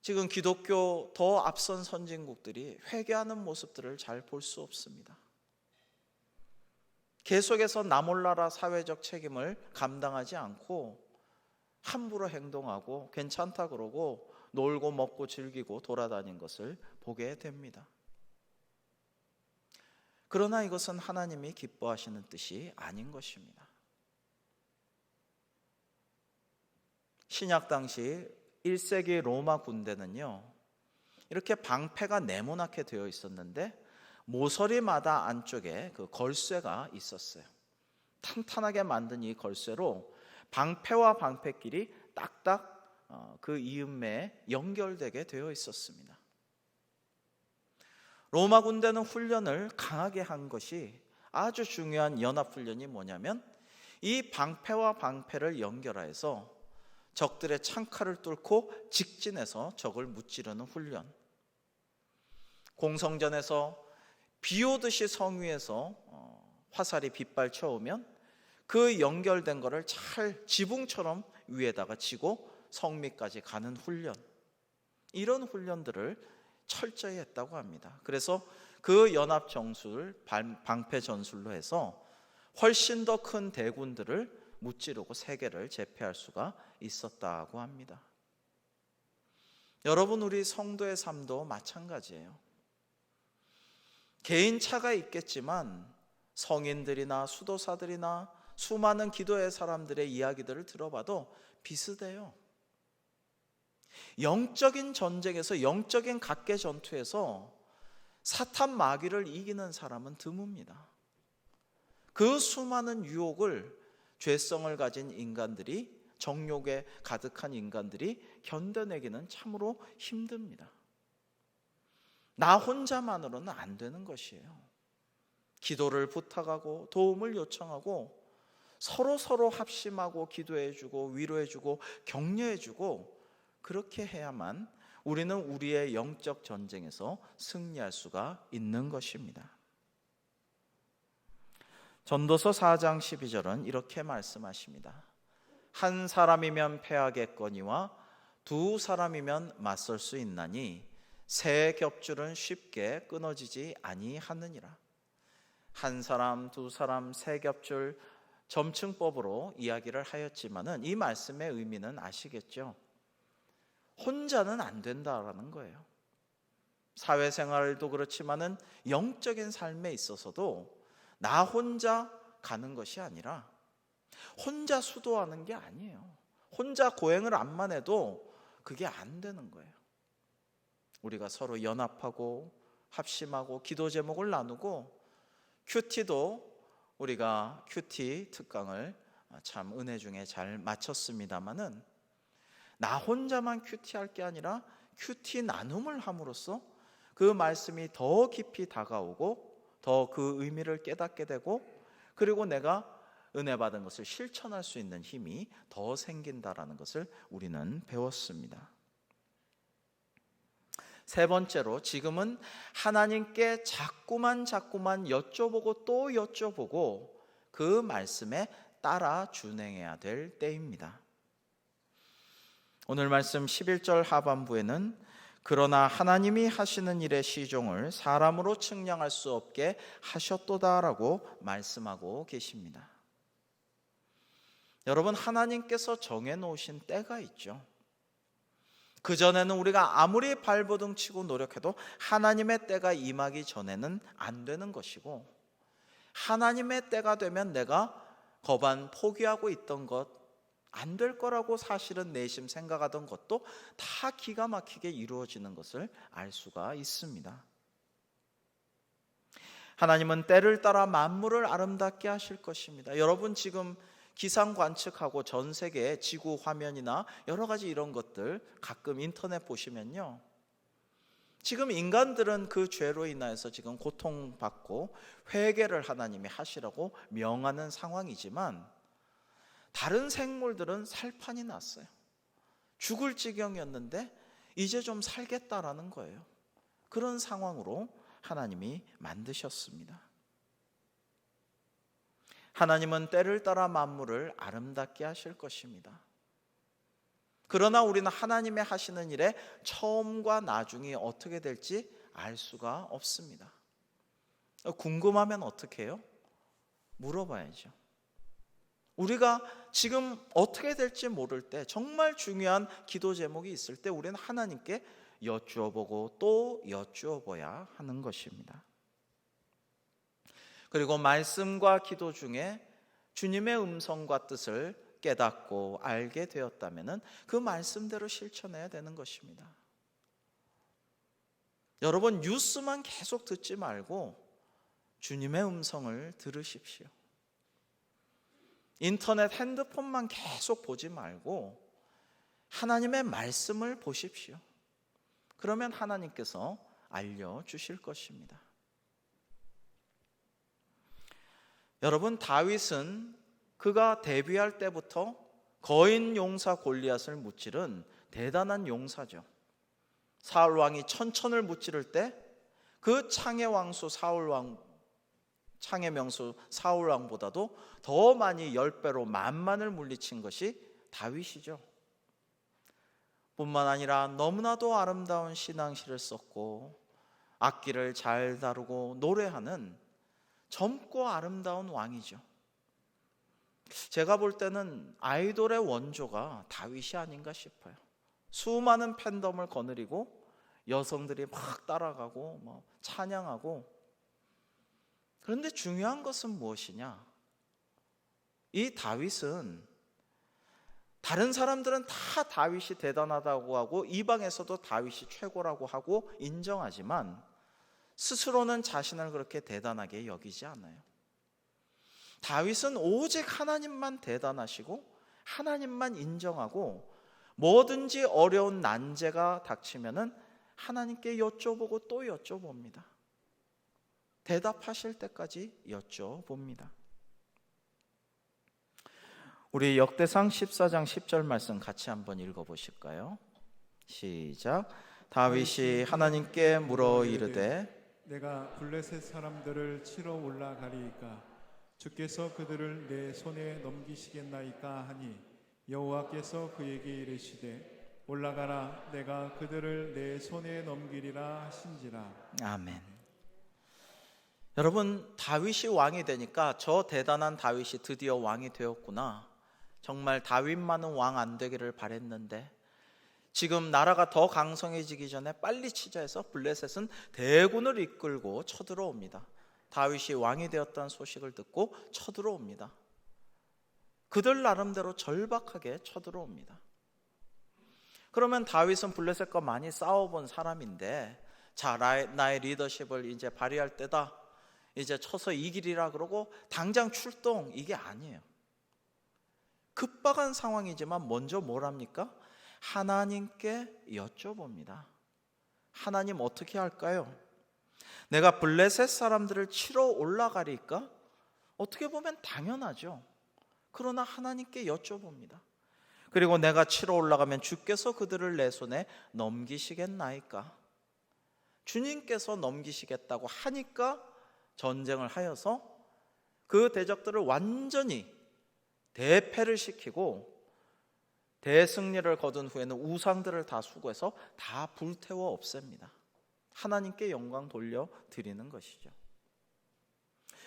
지금 기독교 더 앞선 선진국들이 회개하는 모습들을 잘 볼 수 없습니다. 계속해서 나 몰라라 사회적 책임을 감당하지 않고 함부로 행동하고 괜찮다 그러고 놀고 먹고 즐기고 돌아다닌 것을 보게 됩니다. 그러나 이것은 하나님이 기뻐하시는 뜻이 아닌 것입니다. 신약 당시 1세기 로마 군대는요, 이렇게 방패가 네모나게 되어 있었는데 모서리마다 안쪽에 그 걸쇠가 있었어요. 탄탄하게 만든 이 걸쇠로 방패와 방패끼리 딱딱 그 이음매에 연결되게 되어 있었습니다. 로마 군대는 훈련을 강하게 한 것이 아주 중요한 연합훈련이 뭐냐면, 이 방패와 방패를 연결하여서 적들의 창칼을 뚫고 직진해서 적을 무찌르는 훈련. 공성전에서 비 오듯이 성 위에서 화살이 빗발쳐 오면 그 연결된 거를 잘 지붕처럼 위에다가 치고 성미까지 가는 훈련, 이런 훈련들을 철저히 했다고 합니다. 그래서 그 연합 정술, 방패 전술로 해서 훨씬 더 큰 대군들을 무찌르고 세계를 제패할 수가 있었다고 합니다. 여러분, 우리 성도의 삶도 마찬가지예요. 개인차가 있겠지만 성인들이나 수도사들이나 수많은 기도의 사람들의 이야기들을 들어봐도 비슷해요. 영적인 전쟁에서, 영적인 각계 전투에서 사탄 마귀를 이기는 사람은 드뭅니다. 그 수많은 유혹을 죄성을 가진 인간들이, 정욕에 가득한 인간들이 견뎌내기는 참으로 힘듭니다. 나 혼자만으로는 안 되는 것이에요. 기도를 부탁하고 도움을 요청하고 서로 합심하고 기도해주고 위로해주고 격려해주고, 그렇게 해야만 우리는 우리의 영적 전쟁에서 승리할 수가 있는 것입니다. 전도서 4장 12절은 이렇게 말씀하십니다. 한 사람이면 패하겠거니와 두 사람이면 맞설 수 있나니 새 겹줄은 쉽게 끊어지지 아니하느니라. 한 사람, 두 사람, 새 겹줄 점층법으로 이야기를 하였지만은 이 말씀의 의미는 아시겠죠? 혼자는 안 된다라는 거예요. 사회생활도 그렇지만은 영적인 삶에 있어서도 나 혼자 가는 것이 아니라 혼자 수도하는 게 아니에요. 혼자 고행을 암만 해도 그게 안 되는 거예요. 우리가 서로 연합하고 합심하고 기도 제목을 나누고, 큐티도 우리가 큐티 특강을 참 은혜 중에 잘 마쳤습니다마는 나 혼자만 큐티할 게 아니라 큐티 나눔을 함으로써 그 말씀이 더 깊이 다가오고 더 그 의미를 깨닫게 되고, 그리고 내가 은혜 받은 것을 실천할 수 있는 힘이 더 생긴다라는 것을 우리는 배웠습니다. 세 번째로 지금은 하나님께 자꾸만 여쭤보고 또 여쭤보고 그 말씀에 따라 준행해야 될 때입니다. 오늘 말씀 11절 하반부에는 그러나 하나님이 하시는 일의 시종을 사람으로 측량할 수 없게 하셨도다라고 말씀하고 계십니다. 여러분, 하나님께서 정해놓으신 때가 있죠. 그전에는 우리가 아무리 발버둥 치고 노력해도 하나님의 때가 임하기 전에는 안 되는 것이고, 하나님의 때가 되면 내가 거반 포기하고 있던 것, 안 될 거라고 사실은 내심 생각하던 것도 다 기가 막히게 이루어지는 것을 알 수가 있습니다. 하나님은 때를 따라 만물을 아름답게 하실 것입니다. 여러분, 지금 기상 관측하고 전 세계 지구 화면이나 여러 가지 이런 것들 가끔 인터넷 보시면요, 지금 인간들은 그 죄로 인하여서 지금 고통받고 회개를 하나님이 하시라고 명하는 상황이지만, 다른 생물들은 살판이 났어요. 죽을 지경이었는데 이제 좀 살겠다라는 거예요. 그런 상황으로 하나님이 만드셨습니다. 하나님은 때를 따라 만물을 아름답게 하실 것입니다. 그러나 우리는 하나님의 하시는 일에 처음과 나중이 어떻게 될지 알 수가 없습니다. 궁금하면 어떻게 해요? 물어봐야죠. 우리가 지금 어떻게 될지 모를 때, 정말 중요한 기도 제목이 있을 때 우리는 하나님께 여쭈어보고 또 여쭈어봐야 하는 것입니다. 그리고 말씀과 기도 중에 주님의 음성과 뜻을 깨닫고 알게 되었다면 그 말씀대로 실천해야 되는 것입니다. 여러분, 뉴스만 계속 듣지 말고 주님의 음성을 들으십시오. 인터넷, 핸드폰만 계속 보지 말고 하나님의 말씀을 보십시오. 그러면 하나님께서 알려주실 것입니다. 여러분, 다윗은 그가 데뷔할 때부터 거인 용사 골리앗을 무찌른 대단한 용사죠. 사울 왕이 천천을 무찌를 때 그 창의 왕수 사울 왕, 창의 명수 사울 왕보다도 더 많이 10배로 만만을 물리친 것이 다윗이죠. 뿐만 아니라 너무나도 아름다운 신앙시를 썼고 악기를 잘 다루고 노래하는 젊고 아름다운 왕이죠. 제가 볼 때는 아이돌의 원조가 다윗이 아닌가 싶어요. 수많은 팬덤을 거느리고 여성들이 막 따라가고 찬양하고. 그런데 중요한 것은 무엇이냐? 이 다윗은, 다른 사람들은 다 다윗이 대단하다고 하고 이방에서도 다윗이 최고라고 하고 인정하지만 스스로는 자신을 그렇게 대단하게 여기지 않아요. 다윗은 오직 하나님만 대단하시고 하나님만 인정하고, 뭐든지 어려운 난제가 닥치면은 하나님께 여쭤보고 또 여쭤봅니다. 대답하실 때까지 여쭤봅니다. 우리 역대상 14장 10절 말씀 같이 한번 읽어보실까요? 시작. 다윗이 하나님께 물어 이르되 내가 블레셋 사람들을 치러 올라가리이까 주께서 그들을 내 손에 넘기시겠나이까 하니 여호와께서 그에게 이르시되 올라가라 내가 그들을 내 손에 넘기리라 하신지라. 아멘. 여러분, 다윗이 왕이 되니까 저 대단한 다윗이 드디어 왕이 되었구나, 정말 다윗만은 왕 안 되기를 바랬는데 지금 나라가 더 강성해지기 전에 빨리 치자 해서 블레셋은 대군을 이끌고 쳐들어옵니다. 다윗이 왕이 되었다는 소식을 듣고 쳐들어옵니다. 그들 나름대로 절박하게 쳐들어옵니다. 그러면 다윗은 블레셋과 많이 싸워본 사람인데, 자, 나의 리더십을 이제 발휘할 때다, 이제 쳐서 이기리라 그러고 당장 출동, 이게 아니에요. 급박한 상황이지만 먼저 뭘 합니까? 하나님께 여쭤봅니다. 하나님 어떻게 할까요? 내가 블레셋 사람들을 치러 올라가리까? 어떻게 보면 당연하죠. 그러나 하나님께 여쭤봅니다. 그리고 내가 치러 올라가면 주께서 그들을 내 손에 넘기시겠나이까? 주님께서 넘기시겠다고 하니까 전쟁을 하여서 그 대적들을 완전히 대패를 시키고 대승리를 거둔 후에는 우상들을 다 수거해서 다 불태워 없앱니다. 하나님께 영광 돌려드리는 것이죠.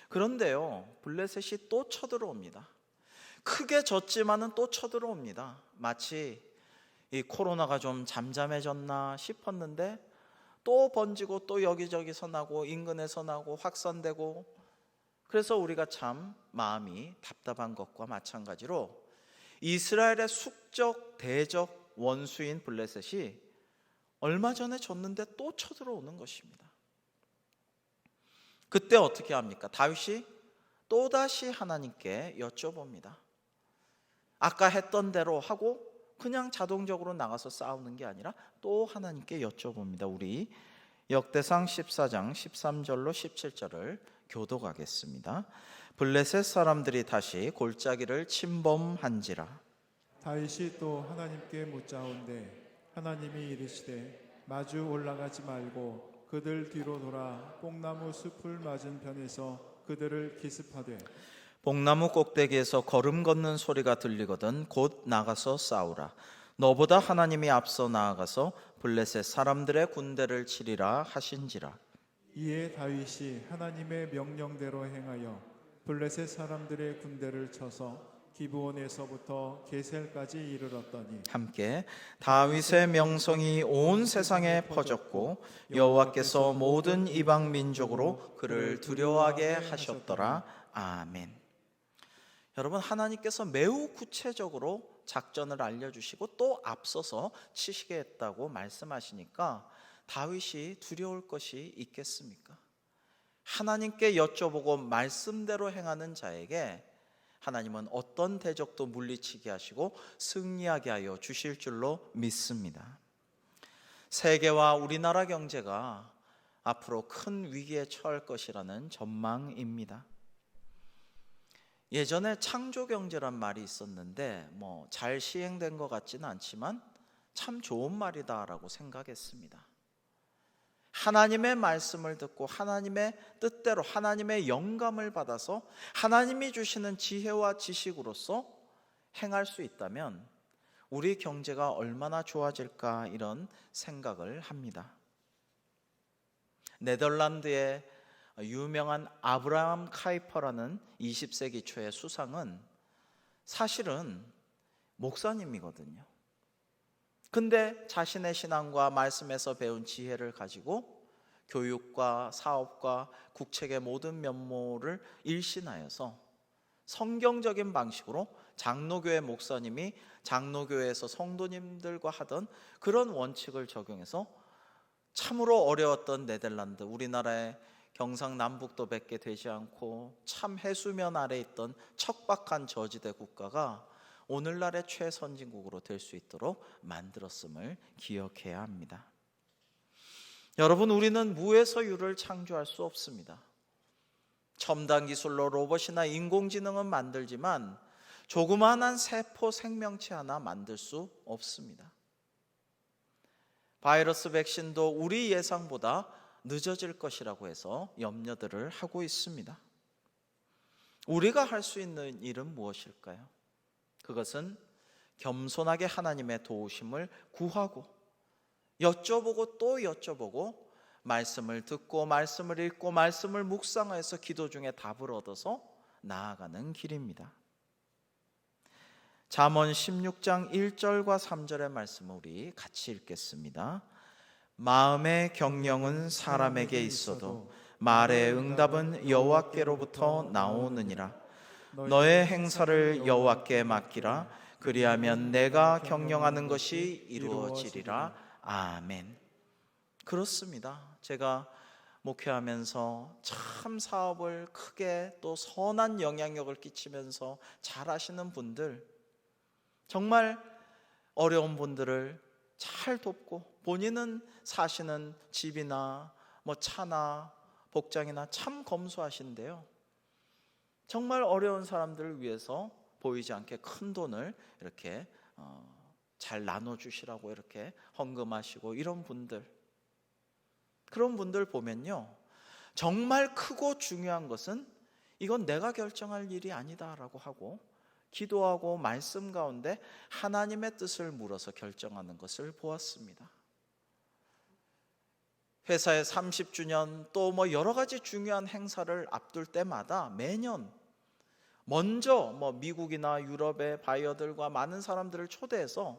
그런데요, 블레셋이 또 쳐들어옵니다. 크게 졌지만은 또 쳐들어옵니다. 마치 이 코로나가 좀 잠잠해졌나 싶었는데 또 번지고 또 여기저기서 나고 인근에서 나고 확산되고, 그래서 우리가 참 마음이 답답한 것과 마찬가지로 이스라엘의 숙적 대적 원수인 블레셋이 얼마 전에 졌는데 또 쳐들어오는 것입니다. 그때 어떻게 합니까? 다윗이 또다시 하나님께 여쭤봅니다. 아까 했던 대로 하고 그냥 자동적으로 나가서 싸우는 게 아니라 또 하나님께 여쭤봅니다. 우리 역대상 14장 13절로 17절을 교독하겠습니다. 블레셋 사람들이 다시 골짜기를 침범한지라. 다윗이 또 하나님께 묻자온대 하나님이 이르시되 마주 올라가지 말고 그들 뒤로 돌아 뽕나무 숲을 맞은 편에서 그들을 기습하되 뽕나무 꼭대기에서 걸음 걷는 소리가 들리거든 곧 나가서 싸우라. 너보다 하나님이 앞서 나아가서 블레셋 사람들의 군대를 치리라 하신지라. 이에 다윗이 하나님의 명령대로 행하여 블레셋 사람들의 군대를 쳐서 기브온에서부터 게셀까지 이르렀더니 함께 다윗의 명성이 온 세상에 퍼졌고 여호와께서 모든 이방 민족으로 그를 두려워하게 하셨더라. 아멘. 여러분, 하나님께서 매우 구체적으로 작전을 알려주시고 또 앞서서 치시겠다고 말씀하시니까 다윗이 두려울 것이 있겠습니까? 하나님께 여쭤보고 말씀대로 행하는 자에게 하나님은 어떤 대적도 물리치게 하시고 승리하게 하여 주실 줄로 믿습니다. 세계와 우리나라 경제가 앞으로 큰 위기에 처할 것이라는 전망입니다. 예전에 창조경제란 말이 있었는데 잘 시행된 것 같지는 않지만 참 좋은 말이다라고 생각했습니다. 하나님의 말씀을 듣고 하나님의 뜻대로 하나님의 영감을 받아서 하나님이 주시는 지혜와 지식으로서 행할 수 있다면 우리 경제가 얼마나 좋아질까, 이런 생각을 합니다. 네덜란드의 유명한 아브라함 카이퍼라는 20세기 초의 수상은 사실은 목사님이거든요. 근데 자신의 신앙과 말씀에서 배운 지혜를 가지고 교육과 사업과 국책의 모든 면모를 일신하여서 성경적인 방식으로 장로교회 목사님이 장로교회에서 성도님들과 하던 그런 원칙을 적용해서 참으로 어려웠던 네덜란드, 우리나라의 경상남북도 밖에 되지 않고 참 해수면 아래 있던 척박한 저지대 국가가 오늘날의 최선진국으로 될 수 있도록 만들었음을 기억해야 합니다. 여러분, 우리는 무에서 유를 창조할 수 없습니다. 첨단 기술로 로봇이나 인공지능은 만들지만 조그마한 세포 생명체 하나 만들 수 없습니다. 바이러스 백신도 우리 예상보다 늦어질 것이라고 해서 염려들을 하고 있습니다. 우리가 할 수 있는 일은 무엇일까요? 그것은 겸손하게 하나님의 도우심을 구하고 여쭤보고 또 여쭤보고 말씀을 듣고 말씀을 읽고 말씀을 묵상하여서 기도 중에 답을 얻어서 나아가는 길입니다. 잠언 16장 1절과 3절의 말씀을 우리 같이 읽겠습니다. 마음의 경영은 사람에게 있어도 말의 응답은 여호와께로부터 나오느니라. 너의 행사를 여호와께 맡기라. 그리하면 내가 경영하는 것이 이루어지리라. 아멘. 그렇습니다. 제가 목회하면서 참 사업을 크게 또 선한 영향력을 끼치면서 잘하시는 분들, 정말 어려운 분들을 잘 돕고 본인은 사시는 집이나 차나 복장이나 참 검소하신데요, 정말 어려운 사람들을 위해서 보이지 않게 큰 돈을 이렇게 잘 나눠주시라고 이렇게 헌금하시고, 이런 분들 그런 분들 보면요, 정말 크고 중요한 것은 이건 내가 결정할 일이 아니다라고 하고 기도하고 말씀 가운데 하나님의 뜻을 물어서 결정하는 것을 보았습니다. 회사의 30주년 또 뭐 여러 가지 중요한 행사를 앞둘 때마다 매년 먼저 미국이나 유럽의 바이어들과 많은 사람들을 초대해서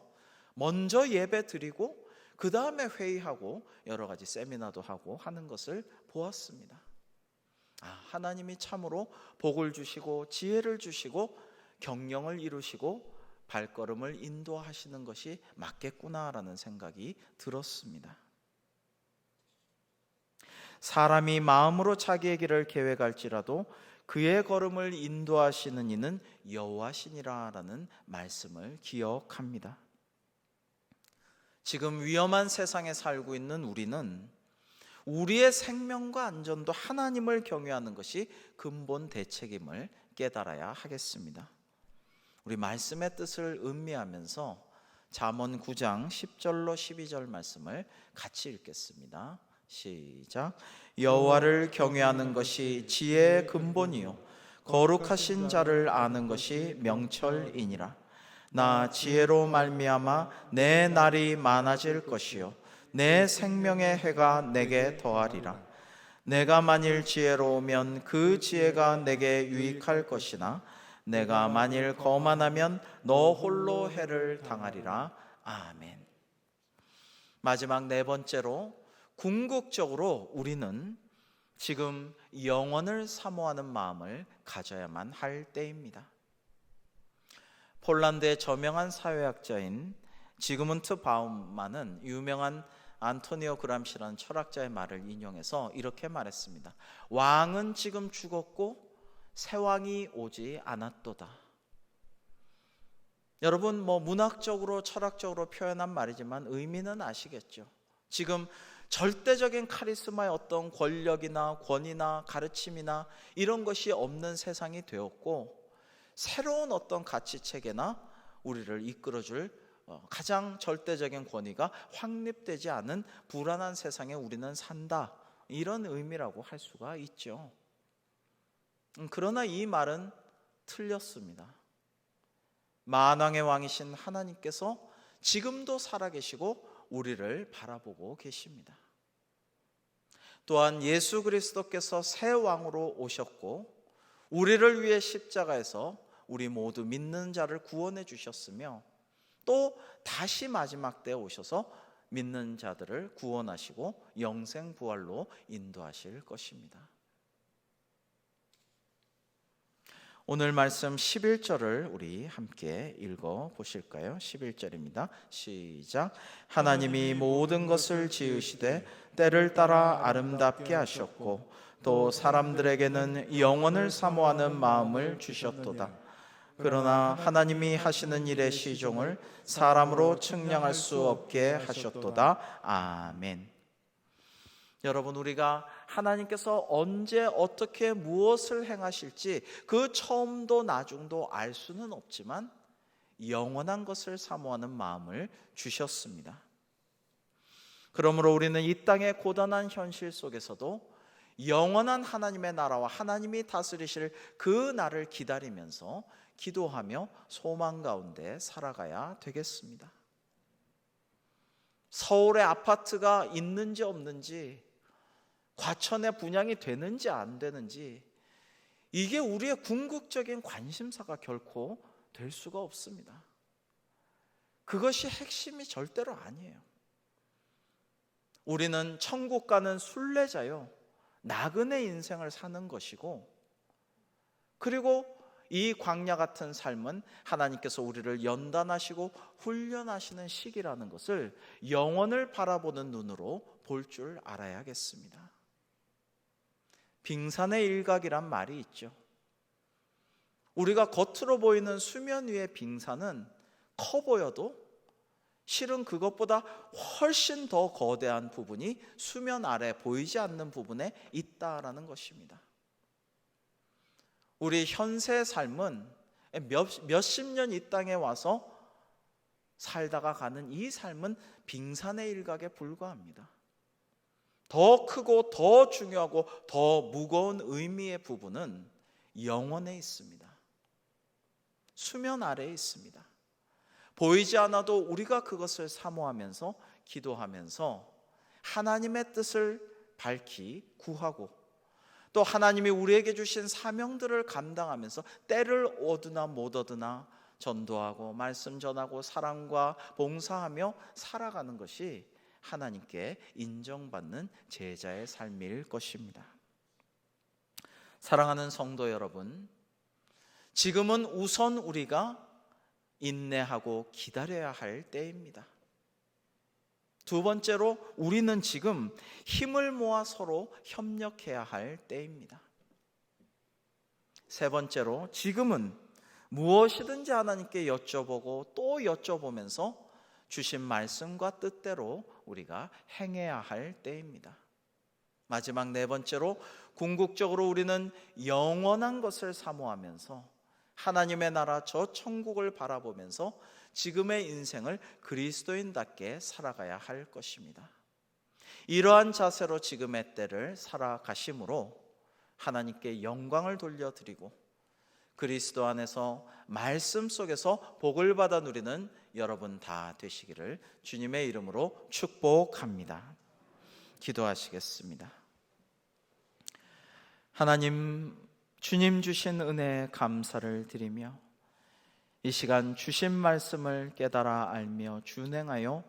먼저 예배 드리고 그 다음에 회의하고 여러 가지 세미나도 하고 하는 것을 보았습니다. 하나님이 참으로 복을 주시고 지혜를 주시고 경영을 이루시고 발걸음을 인도하시는 것이 맞겠구나라는 생각이 들었습니다. 사람이 마음으로 자기의 길을 계획할지라도 그의 걸음을 인도하시는 이는 여호와시니라라는 말씀을 기억합니다. 지금 위험한 세상에 살고 있는 우리는 우리의 생명과 안전도 하나님을 경외하는 것이 근본 대책임을 깨달아야 하겠습니다. 우리 말씀의 뜻을 음미하면서 잠언 9장 10절로 12절 말씀을 같이 읽겠습니다. 시작. 여호와를 경외하는 것이 지혜의 근본이요 거룩하신 자를 아는 것이 명철이니라. 나 지혜로 말미암아 내 날이 많아질 것이요 내 생명의 해가 내게 더하리라. 내가 만일 지혜로우면 그 지혜가 내게 유익할 것이나 내가 만일 거만하면 너 홀로 해를 당하리라. 아멘. 마지막 네 번째로 궁극적으로 우리는 지금 영원을 사모하는 마음을 가져야만 할 때입니다. 폴란드의 저명한 사회학자인 지그문트 바움만은 유명한 안토니오 그람시라는 철학자의 말을 인용해서 이렇게 말했습니다. 왕은 지금 죽었고 새 왕이 오지 않았도다. 여러분 문학적으로 철학적으로 표현한 말이지만 의미는 아시겠죠? 지금 절대적인 카리스마의 어떤 권력이나 권위나 가르침이나 이런 것이 없는 세상이 되었고 새로운 어떤 가치 체계나 우리를 이끌어줄 가장 절대적인 권위가 확립되지 않은 불안한 세상에 우리는 산다, 이런 의미라고 할 수가 있죠. 그러나 이 말은 틀렸습니다. 만왕의 왕이신 하나님께서 지금도 살아계시고 우리를 바라보고 계십니다. 또한 예수 그리스도께서 새 왕으로 오셨고 우리를 위해 십자가에서 우리 모두 믿는 자를 구원해 주셨으며 또 다시 마지막 때에 오셔서 믿는 자들을 구원하시고 영생 부활로 인도하실 것입니다. 오늘 말씀 11절을 우리 함께 읽어 보실까요? 11절입니다. 시작. 하나님이 모든 것을 지으시되 때를 따라 아름답게 하셨고 또 사람들에게는 영원을 사모하는 마음을 주셨도다. 그러나 하나님이 하시는 일의 시종을 사람으로 측량할 수 없게 하셨도다. 아멘. 여러분, 우리가 하나님께서 언제 어떻게 무엇을 행하실지 그 처음도 나중도 알 수는 없지만 영원한 것을 사모하는 마음을 주셨습니다. 그러므로 우리는 이 땅의 고단한 현실 속에서도 영원한 하나님의 나라와 하나님이 다스리실 그 날을 기다리면서 기도하며 소망 가운데 살아가야 되겠습니다. 서울에 아파트가 있는지 없는지, 과천에 분양이 되는지 안 되는지, 이게 우리의 궁극적인 관심사가 결코 될 수가 없습니다. 그것이 핵심이 절대로 아니에요. 우리는 천국 가는 순례자요, 나그네 인생을 사는 것이고, 그리고 이 광야 같은 삶은 하나님께서 우리를 연단하시고 훈련하시는 시기라는 것을 영원을 바라보는 눈으로 볼 줄 알아야겠습니다. 빙산의 일각이란 말이 있죠. 우리가 겉으로 보이는 수면 위의 빙산은 커 보여도 실은 그것보다 훨씬 더 거대한 부분이 수면 아래 보이지 않는 부분에 있다라는 것입니다. 우리 현세의 삶은 몇십 년 이 땅에 와서 살다가 가는 이 삶은 빙산의 일각에 불과합니다. 더 크고 더 중요하고 더 무거운 의미의 부분은 영원에 있습니다. 수면 아래에 있습니다. 보이지 않아도 우리가 그것을 사모하면서 기도하면서 하나님의 뜻을 밝히 구하고 또 하나님이 우리에게 주신 사명들을 감당하면서 때를 얻으나 못 얻으나 전도하고 말씀 전하고 사랑과 봉사하며 살아가는 것이 하나님께 인정받는 제자의 삶일 것입니다. 사랑하는 성도 여러분, 지금은 우선 우리가 인내하고 기다려야 할 때입니다. 두 번째로 우리는 지금 힘을 모아 서로 협력해야 할 때입니다. 세 번째로 지금은 무엇이든지 하나님께 여쭤보고 또 여쭤보면서 주신 말씀과 뜻대로 우리가 행해야 할 때입니다. 마지막 네 번째로 궁극적으로 우리는 영원한 것을 사모하면서 하나님의 나라 저 천국을 바라보면서 지금의 인생을 그리스도인답게 살아가야 할 것입니다. 이러한 자세로 지금의 때를 살아가심으로 하나님께 영광을 돌려드리고 그리스도 안에서 말씀 속에서 복을 받아 누리는 여러분 다 되시기를 주님의 이름으로 축복합니다. 기도하시겠습니다. 하나님, 주님 주신 은혜에 감사를 드리며 이 시간 주신 말씀을 깨달아 알며 준행하여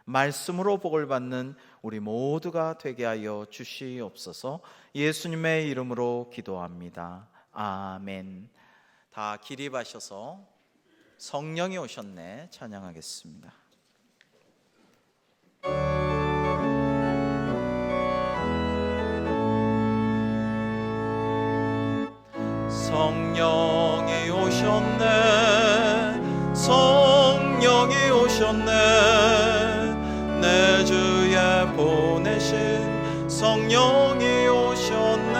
말씀으로 복을 받는 우리 모두가 되게 하여 주시옵소서. 예수님의 이름으로 기도합니다. 아멘. 다 기립하셔서 성령이 오셨네 찬양하겠습니다. 성령이 오셨네, 성령이 오셨네, 내 주에 보내신 성령이 오셨네.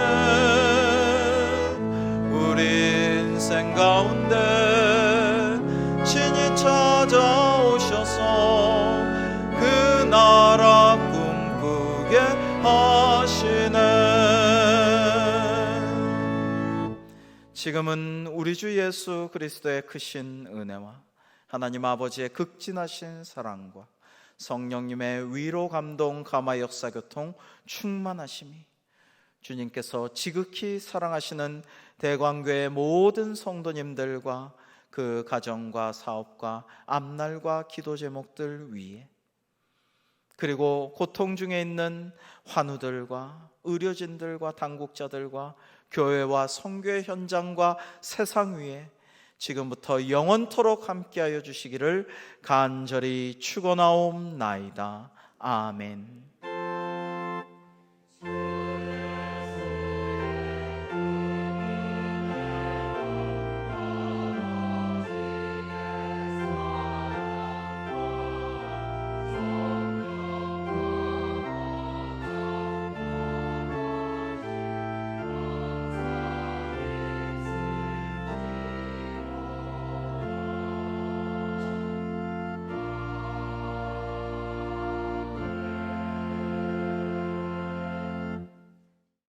우리 인생 가운데 친히 찾아오셔서 그 나라 꿈꾸게 하시네. 지금은 우리 주 예수 그리스도의 크신 은혜와 하나님 아버지의 극진하신 사랑과 성령님의 위로 감동 감화 역사 교통 충만하심이 주님께서 지극히 사랑하시는 대광교회 모든 성도님들과 그 가정과 사업과 앞날과 기도 제목들 위에 그리고 고통 중에 있는 환우들과 의료진들과 당국자들과 교회와 선교의 현장과 세상 위에 지금부터 영원토록 함께하여 주시기를 간절히 축원하옵나이다. 아멘.